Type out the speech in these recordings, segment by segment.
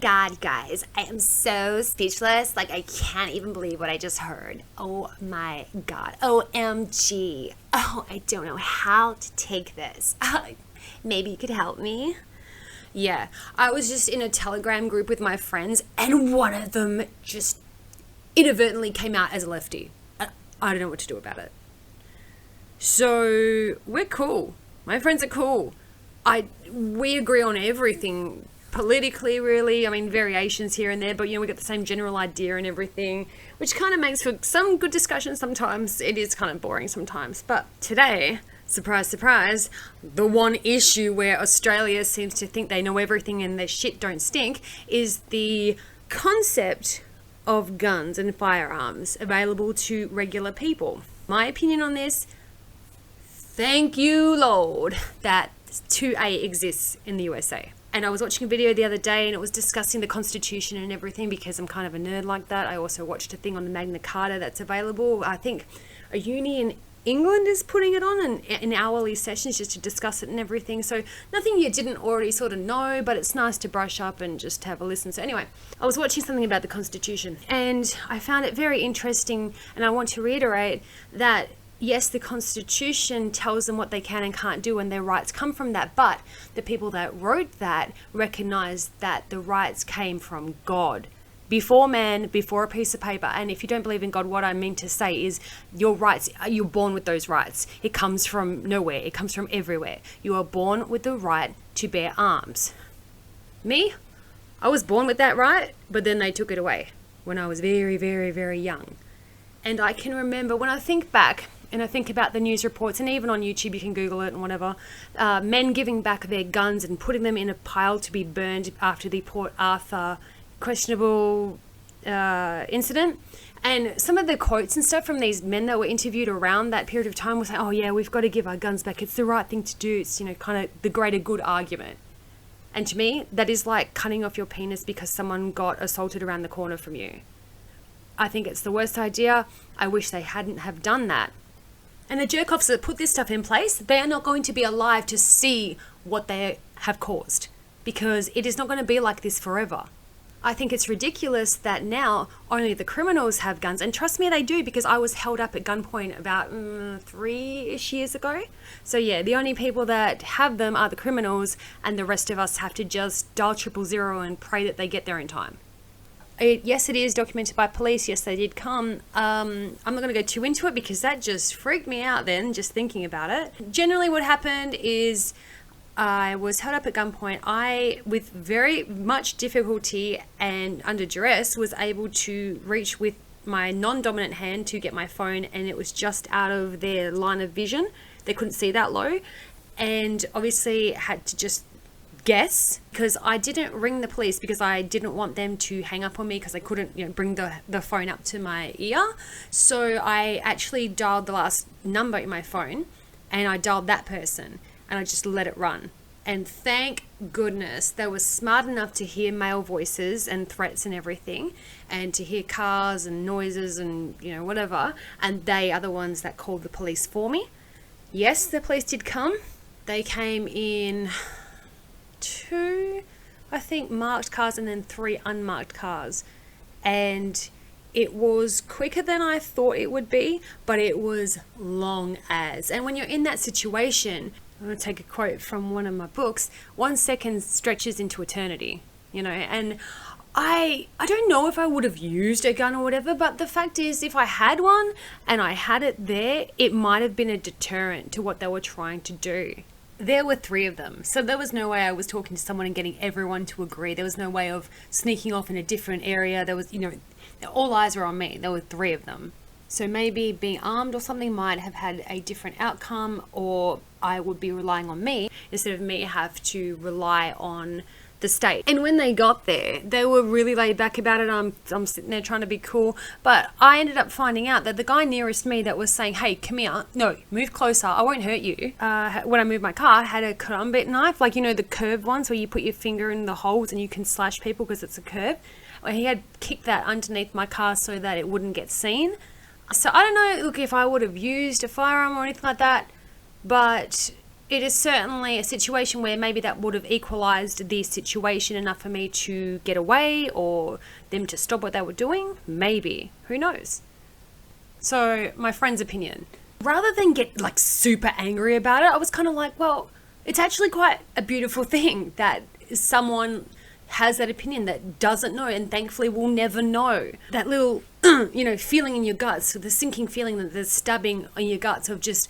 God, guys, I am so speechless. Like, I can't even believe what I just heard. Oh my God. OMG. Oh, I don't know how to take this. Maybe you could help me. Yeah, I was just in a Telegram group with my friends, and one of them just inadvertently came out as a lefty. I don't know what to do about it. So we're cool. My friends are cool. We agree on everything politically, really. I mean, variations here and there, but we got the same general idea and everything, which kind of makes for some good discussion sometimes. It is kind of boring sometimes. But today, surprise, surprise, the one issue where Australia seems to think they know everything and their shit don't stink is the concept of guns and firearms available to regular people. My opinion on this, thank you, Lord, that 2A exists in the USA. And I was watching a video the other day and it was discussing the Constitution and everything because I'm kind of a nerd like that. I also watched a thing on the Magna Carta that's available. I think a uni in England is putting it on and in hourly sessions just to discuss it and everything. So nothing you didn't already sort of know, but it's nice to brush up and just have a listen. So anyway, I was watching something about the Constitution and I found it very interesting, and I want to reiterate that yes, the Constitution tells them what they can and can't do and their rights come from that, but the people that wrote that recognized that the rights came from God. Before man, before a piece of paper. And if you don't believe in God, what I mean to say is your rights, you're born with those rights. It comes from nowhere. It comes from everywhere. You are born with the right to bear arms. Me? I was born with that right, but then they took it away when I was very, very, very young. And I can remember when I think back, and I think about the news reports, and even on YouTube you can Google it and whatever, men giving back their guns and putting them in a pile to be burned after the Port Arthur questionable incident. And some of the quotes and stuff from these men that were interviewed around that period of time was like, oh yeah, we've got to give our guns back. It's the right thing to do. It's, kind of the greater good argument. And to me, that is like cutting off your penis because someone got assaulted around the corner from you. I think it's the worst idea. I wish they hadn't have done that. And the jerk-offs that put this stuff in place, they are not going to be alive to see what they have caused, because it is not going to be like this forever. I think it's ridiculous that now only the criminals have guns, and trust me, they do, because I was held up at gunpoint about 3-ish years ago. So yeah, the only people that have them are the criminals, and the rest of us have to just dial 000 and pray that they get there in time. Yes, it is documented by police. Yes, they did come. I'm not going to go too into it because that just freaked me out then, just thinking about it. Generally what happened is I was held up at gunpoint. I, with very much difficulty and under duress, was able to reach with my non-dominant hand to get my phone, and it was just out of their line of vision. They couldn't see that low, and obviously had to just guess, because I didn't ring the police because I didn't want them to hang up on me because I couldn't bring the phone up to my ear. So I actually dialed the last number in my phone and I dialed that person and I just let it run. And thank goodness they were smart enough to hear male voices and threats and everything, and to hear cars and noises and whatever, and they are the ones that called the police for me. Yes, the police did come. They came in 2, I think, marked cars and then 3 unmarked cars, and it was quicker than I thought it would be, but it was long as. And when you're in that situation, I'm going to take a quote from one of my books, 1 second stretches into eternity, and I don't know if I would have used a gun or whatever, but the fact is, if I had one and I had it there, it might have been a deterrent to what they were trying to do. There were 3 of them, so there was no way I was talking to someone and getting everyone to agree. There was no way of sneaking off in a different area. There was, all eyes were on me. There were 3 of them. So maybe being armed or something might have had a different outcome, or I would be relying on me instead of me have to rely on the state. And when they got there, they were really laid back about it. I'm sitting there trying to be cool, but I ended up finding out that the guy nearest me that was saying, hey, come here, no, move closer, I won't hurt you, when I moved my car, had a karambit knife, like the curved ones where you put your finger in the holes and you can slash people because it's a curve. Well, he had kicked that underneath my car so that it wouldn't get seen. So I don't know, look, if I would have used a firearm or anything like that, but it is certainly a situation where maybe that would have equalized the situation enough for me to get away or them to stop what they were doing. Maybe. Who knows? So, my friend's opinion. Rather than get like super angry about it, I was kind of like, well, it's actually quite a beautiful thing that someone has that opinion that doesn't know and thankfully will never know. That little, feeling in your guts, the sinking feeling, that the stabbing in your guts of just,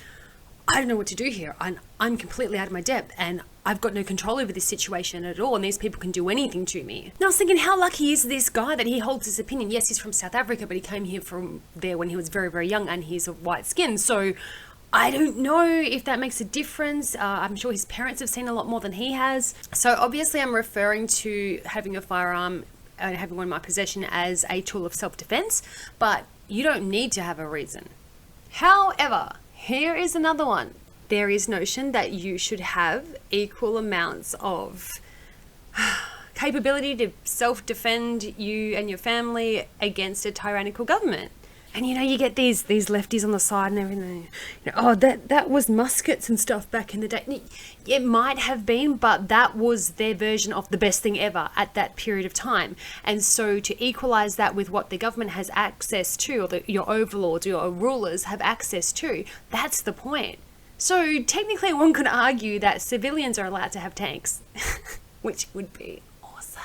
I don't know what to do here. I'm completely out of my depth and I've got no control over this situation at all and these people can do anything to me. And I was thinking, how lucky is this guy that he holds this opinion? Yes, he's from South Africa, but he came here from there when he was very, very young and he's of white skin. So I don't know if that makes a difference. I'm sure his parents have seen a lot more than he has. So obviously I'm referring to having a firearm and having one in my possession as a tool of self-defense, but you don't need to have a reason. However, here is another one. There is notion that you should have equal amounts of capability to self-defend you and your family against a tyrannical government. And you get these lefties on the side and everything. That was muskets and stuff back in the day. It might have been, but that was their version of the best thing ever at that period of time. And so to equalize that with what the government has access to, or your overlords, your rulers have access to, that's the point. So technically one could argue that civilians are allowed to have tanks, which would be awesome.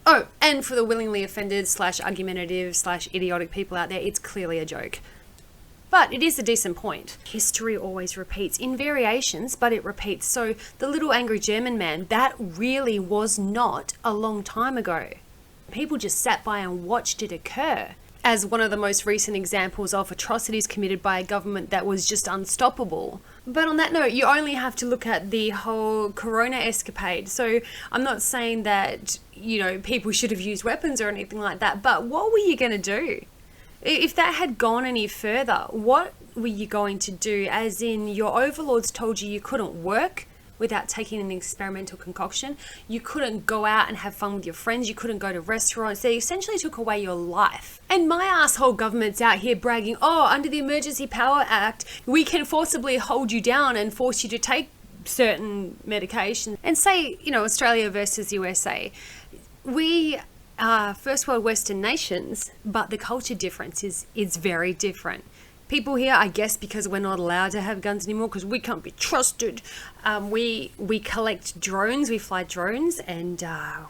Oh, and for the willingly offended / argumentative / idiotic people out there, it's clearly a joke. But it is a decent point. History always repeats in variations, but it repeats. So the little angry German man, that really was not a long time ago. People just sat by and watched it occur as one of the most recent examples of atrocities committed by a government that was just unstoppable. But on that note, you only have to look at the whole corona escapade. So I'm not saying that, people should have used weapons or anything like that, but what were you going to do? If that had gone any further, what were you going to do? As in, your overlords told you couldn't work without taking an experimental concoction. You couldn't go out and have fun with your friends. You couldn't go to restaurants. They essentially took away your life. And my asshole government's out here bragging, under the Emergency Power Act, we can forcibly hold you down and force you to take certain medication. And say, Australia versus USA. We are first world Western nations, but the culture difference is very different. People here, I guess because we're not allowed to have guns anymore because we can't be trusted, we collect drones, we fly drones, and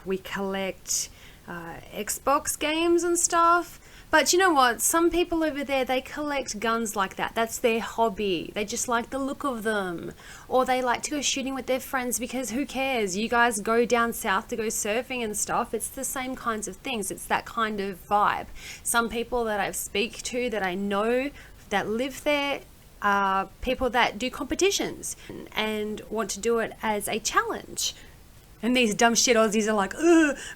we collect Xbox games and stuff. But you know what? Some people over there, they collect guns like that. That's their hobby. They just like the look of them. Or they like to go shooting with their friends because who cares? You guys go down south to go surfing and stuff. It's the same kinds of things. It's that kind of vibe. Some people that I speak to, that I know, that live there, are people that do competitions and want to do it as a challenge. And these dumb shit Aussies are like,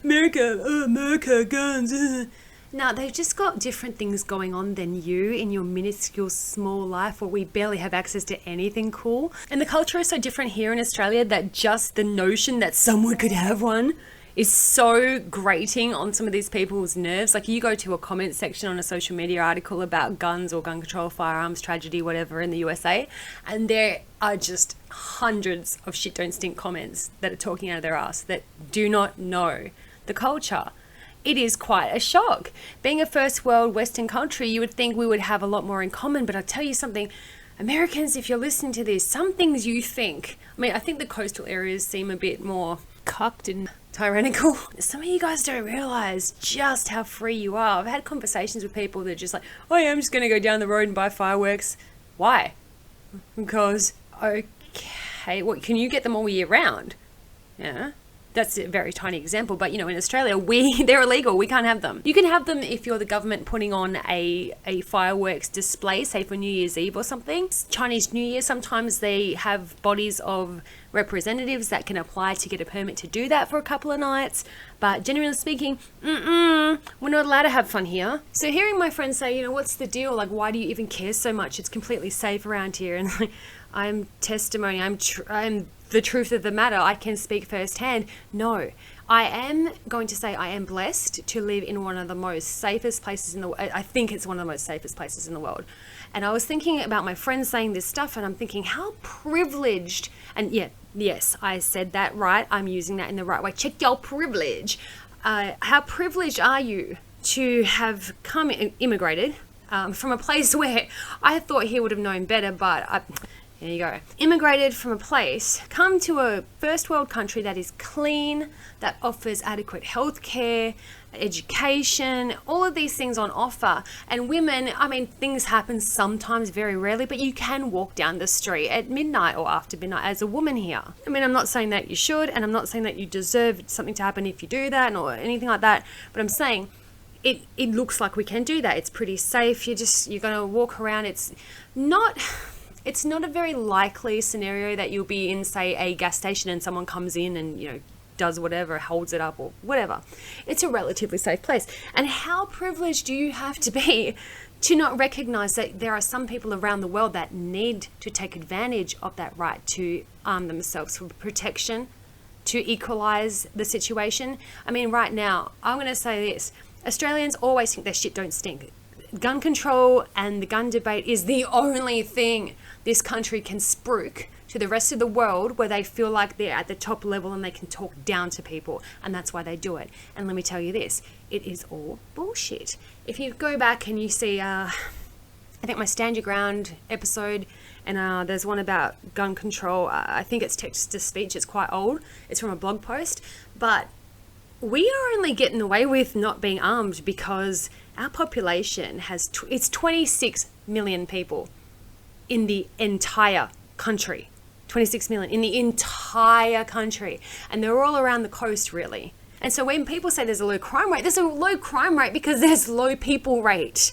America, guns. No, they've just got different things going on than you in your minuscule small life where we barely have access to anything cool. And the culture is so different here in Australia that just the notion that someone could have one is so grating on some of these people's nerves. Like, you go to a comment section on a social media article about guns or gun control, firearms, tragedy, whatever in the USA, and there are just hundreds of shit don't stink comments that are talking out of their ass that do not know the culture. It is quite a shock. Being a first world Western country, you would think we would have a lot more in common, but I'll tell you something, Americans, if you're listening to this, some things you think, I think the coastal areas seem a bit more cucked and tyrannical. Some of you guys don't realize just how free you are. I've had conversations with people that are just like, oh yeah, I'm just going to go down the road and buy fireworks. Why? Because, okay, what, can you get them all year round? Yeah. That's a very tiny example, but in Australia, they're illegal. We can't have them. You can have them if you're the government putting on a fireworks display, say for New Year's Eve or something. Chinese New Year, sometimes they have bodies of representatives that can apply to get a permit to do that for a couple of nights. But generally speaking, we're not allowed to have fun here. So hearing my friends say, what's the deal? Like, why do you even care so much? It's completely safe around here. And like, I'm testimony. I'm the truth of the matter. I can speak firsthand. No, I am going to say I am blessed to live in one of the most safest places in the world. I think it's one of the most safest places in the world. And I was thinking about my friends saying this stuff, and I'm thinking how privileged, and yes, I said that right. I'm using that in the right way. Check your privilege. How privileged are you to have immigrated from a place where I thought he would have known better, but here you go. Immigrated from a place, come to a first world country that is clean, that offers adequate healthcare, education, all of these things on offer. And women, I mean, things happen sometimes, very rarely, but you can walk down the street at midnight or after midnight as a woman here. I mean, I'm not saying that you should, and I'm not saying that you deserve something to happen if you do that or anything like that, but I'm saying it looks like we can do that. It's pretty safe. You're going to walk around. It's not a very likely scenario that you'll be in, say, a gas station and someone comes in and, you know, does whatever, holds it up or whatever. It's a relatively safe place. And how privileged do you have to be to not recognize that there are some people around the world that need to take advantage of that right to arm themselves for protection, to equalize the situation? I mean, right now, I'm going to say this. Australians always think their shit don't stink. Gun control and the gun debate is the only thing this country can spruik to the rest of the world where they feel like they're at the top level and they can talk down to people, and that's why they do it. And let me tell you this, it is all bullshit. If you go back and you see, I think my Stand Your Ground episode, and there's one about gun control, I think it's text to speech, it's quite old, it's from a blog post, but we are only getting away with not being armed because our population it's 26 million people in the entire country. 26 million in the entire country. And they're all around the coast, really. And so when people say there's a low crime rate, there's a low crime rate because there's low people rate.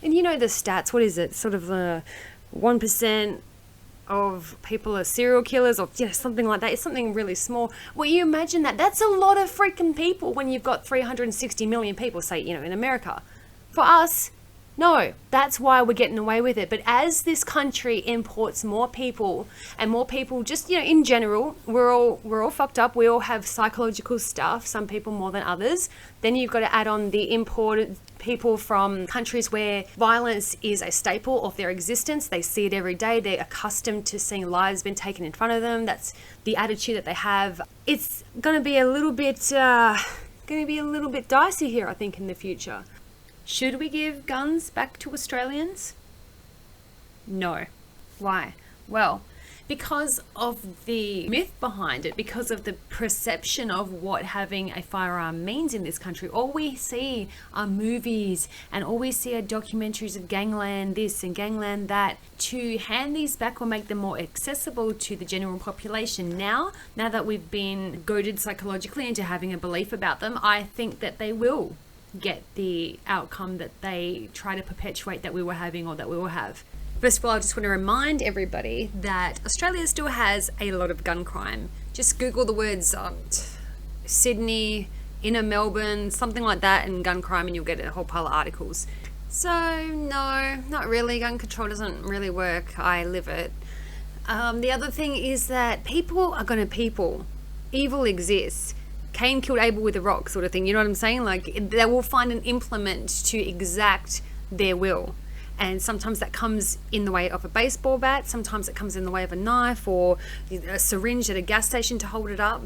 And you know the stats, what is it? Sort of 1% of people are serial killers or something like that. It's something really small. Well, you imagine that. That's a lot of freaking people when you've got 360 million people, say, in America. For us, no, that's why we're getting away with it. But as this country imports more people and more people, just, in general, we're all fucked up. We all have psychological stuff, some people more than others. Then you've got to add on the imported people from countries where violence is a staple of their existence. They see it every day. They're accustomed to seeing lives being taken in front of them. That's the attitude that they have. It's going to be a little bit dicey here, I think, in the future. Should we give guns back to Australians? No. Why? Well, because of the myth behind it, because of the perception of what having a firearm means in this country. All we see are movies and all we see are documentaries of gangland this and gangland that. To hand these back will make them more accessible to the general population. Now that we've been goaded psychologically into having a belief about them, I think that they will get the outcome that they try to perpetuate that we were having or that we will have. First of all, I just want to remind everybody that Australia still has a lot of gun crime. Just Google the words Sydney, inner Melbourne, something like that, and gun crime, and you'll get a whole pile of articles. So, no, not really. Gun control doesn't really work. I live it. The other thing is that people are going to people. Evil exists. Cain killed Abel with a rock sort of thing. You know what I'm saying? Like, they will find an implement to exact their will. And sometimes that comes in the way of a baseball bat. Sometimes it comes in the way of a knife or a syringe at a gas station to hold it up.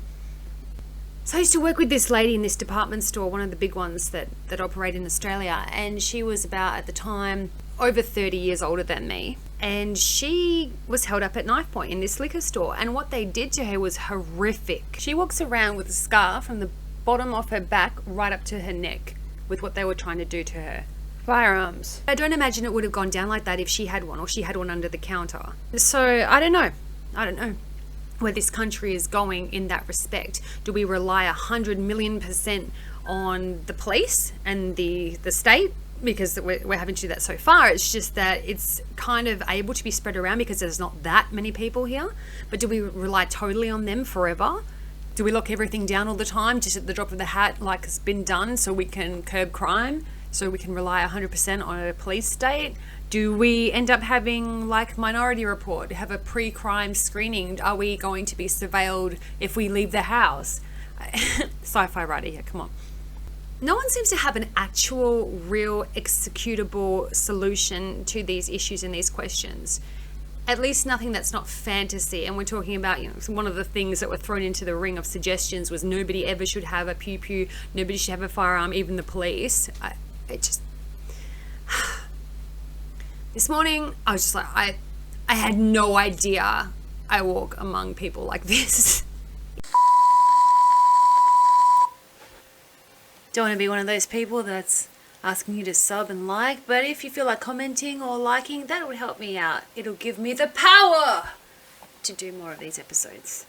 So I used to work with this lady in this department store, one of the big ones that operate in Australia. And she was about, at the time, over 30 years older than me. And she was held up at knife point in this liquor store. And what they did to her was horrific. She walks around with a scar from the bottom of her back right up to her neck with what they were trying to do to her. Firearms. I don't imagine it would have gone down like that if she had one or she had one under the counter. So I don't know where this country is going in that respect. Do we rely 100 million% on the police and the state? Because we're having to do that so far. It's just that it's kind of able to be spread around because there's not that many people here. But do we rely totally on them forever? Do we lock everything down all the time just at the drop of the hat like it's been done so we can curb crime? So we can rely 100% on a police state? Do we end up having, like Minority Report, have a pre-crime screening? Are we going to be surveilled if we leave the house? Sci-fi writer here, come on. No one seems to have an actual, real, executable solution to these issues and these questions. At least nothing that's not fantasy. And we're talking about, one of the things that were thrown into the ring of suggestions was nobody ever should have a pew-pew, nobody should have a firearm, even the police. This morning, I was just like, I had no idea I walk among people like this. Don't want to be one of those people that's asking you to sub and like, but if you feel like commenting or liking, that would help me out. It'll give me the power to do more of these episodes.